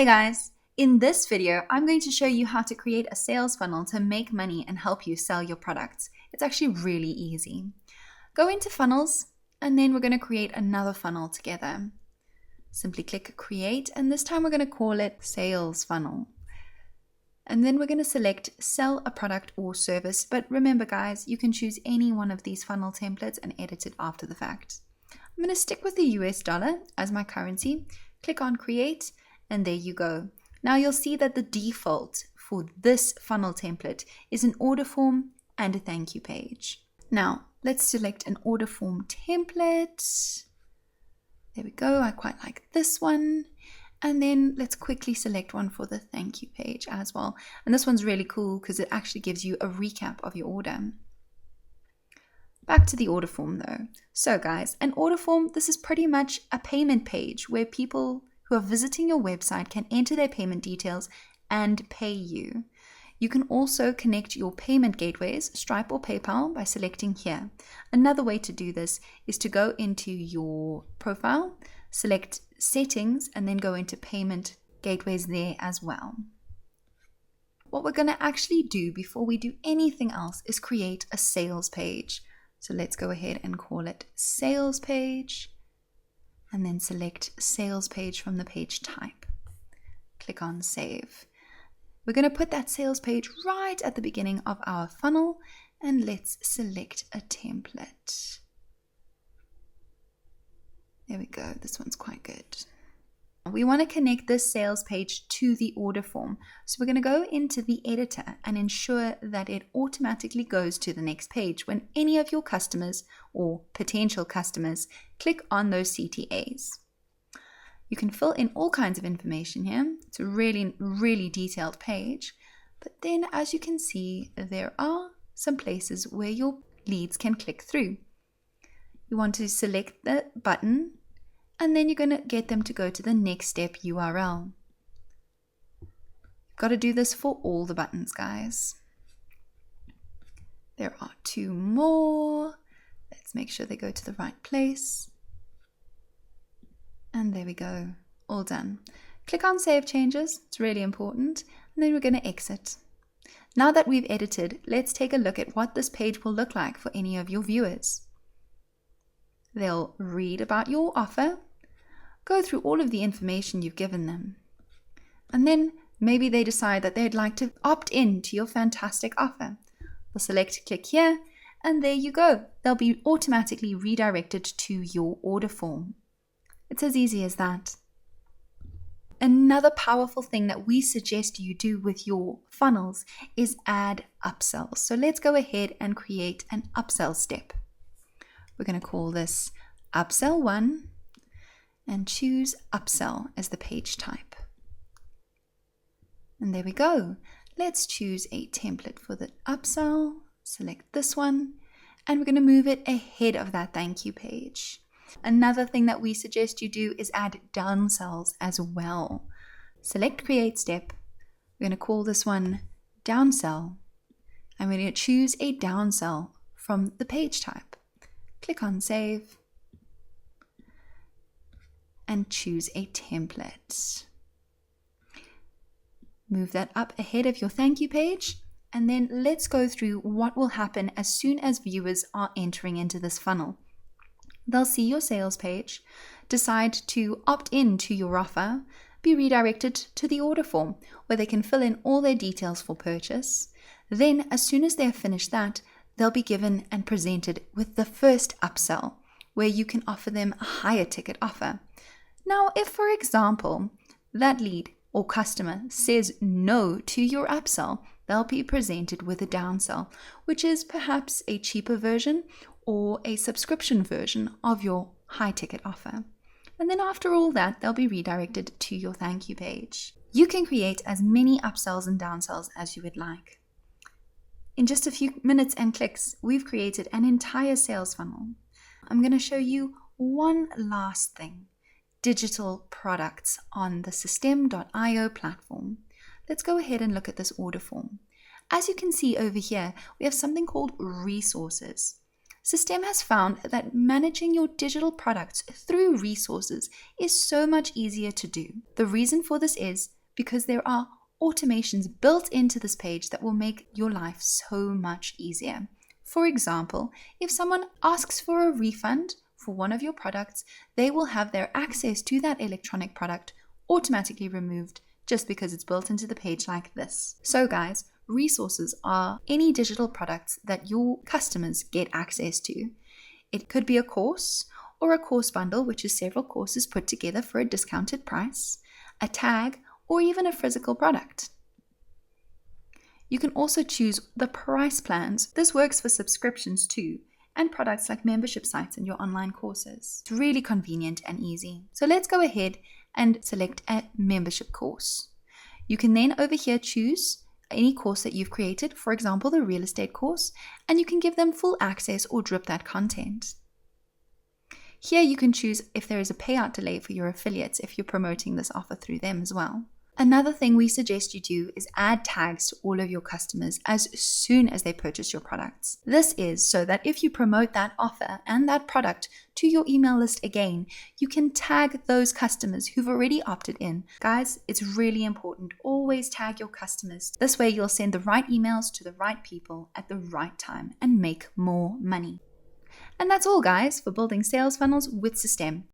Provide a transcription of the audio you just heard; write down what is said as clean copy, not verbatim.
Hey guys, in this video, I'm going to show you how to create a sales funnel to make money and help you sell your products. It's actually really easy. Go into funnels, and then we're going to create another funnel together. Simply click create, and this time we're going to call it sales funnel. And then we're going to select sell a product or service. But remember guys, you can choose any one of these funnel templates and edit it after the fact. I'm going to stick with the US dollar as my currency. Click on create, and there you go. Now you'll see that the default for this funnel template is an order form and a thank you page. Now let's select an order form template. There we go. I quite like this one. And then let's quickly select one for the thank you page as well. And this one's really cool because it actually gives you a recap of your order. Back to the order form though. So guys, an order form, this is pretty much a payment page where people who are visiting your website can enter their payment details and pay you. You can also connect your payment gateways, Stripe or PayPal, by selecting here. Another way to do this is to go into your profile, select settings, and then go into payment gateways there as well. What we're going to actually do before we do anything else is create a sales page. So let's go ahead and call it sales page, and then select sales page from the page type. Click on save. We're going to put that sales page right at the beginning of our funnel, and let's select a template. There we go. This one's quite good. We want to connect this sales page to the order form. So we're going to go into the editor and ensure that it automatically goes to the next page when any of your customers or potential customers click on those CTAs. You can fill in all kinds of information here. It's a really, really detailed page. But then as you can see, there are some places where your leads can click through. You want to select the button, and then you're going to get them to go to the next step URL. You've got to do this for all the buttons, guys. There are 2 more. Let's make sure they go to the right place. And there we go. All done. Click on Save Changes. It's really important. And then we're going to exit. Now that we've edited, let's take a look at what this page will look like for any of your viewers. They'll read about your offer, go through all of the information you've given them, and then maybe they decide that they'd like to opt in to your fantastic offer. They'll select click here, and there you go. They'll be automatically redirected to your order form. It's as easy as that. Another powerful thing that we suggest you do with your funnels is add upsells. So let's go ahead and create an upsell step. We're going to call this upsell 1 and choose upsell as the page type. And there we go. Let's choose a template for the upsell. Select this one, and we're going to move it ahead of that thank you page. Another thing that we suggest you do is add downsells as well. Select create step. We're going to call this one downsell. I'm going to choose a downsell from the page type. Click on save and choose a template. Move that up ahead of your thank you page, and then let's go through what will happen as soon as viewers are entering into this funnel. They'll see your sales page, decide to opt in to your offer, be redirected to the order form where they can fill in all their details for purchase. Then as soon as they've finished that, they'll be given and presented with the first upsell, where you can offer them a higher ticket offer. Now, if, for example, that lead or customer says no to your upsell, they'll be presented with a downsell, which is perhaps a cheaper version or a subscription version of your high ticket offer. And then after all that, they'll be redirected to your thank you page. You can create as many upsells and downsells as you would like. In just a few minutes and clicks, we've created an entire sales funnel. I'm going to show you one last thing: digital products on the System.io platform. Let's go ahead and look at this order form. As you can see over here, we have something called resources. System has found that managing your digital products through resources is so much easier to do. The reason for this is because there are automations built into this page that will make your life so much easier. For example, if someone asks for a refund for one of your products, they will have their access to that electronic product automatically removed just because it's built into the page like this. So guys, resources are any digital products that your customers get access to. It could be a course or a course bundle, which is several courses put together for a discounted price, a tag, or even a physical product. You can also choose the price plans. This works for subscriptions too, and products like membership sites and your online courses. It's really convenient and easy. So let's go ahead and select a membership course. You can then over here choose any course that you've created, for example, the real estate course, and you can give them full access or drip that content. Here you can choose if there is a payout delay for your affiliates if you're promoting this offer through them as well. Another thing we suggest you do is add tags to all of your customers as soon as they purchase your products. This is so that if you promote that offer and that product to your email list again, you can tag those customers who've already opted in. Guys, it's really important. Always tag your customers. This way you'll send the right emails to the right people at the right time and make more money. And that's all, guys, for building sales funnels with System.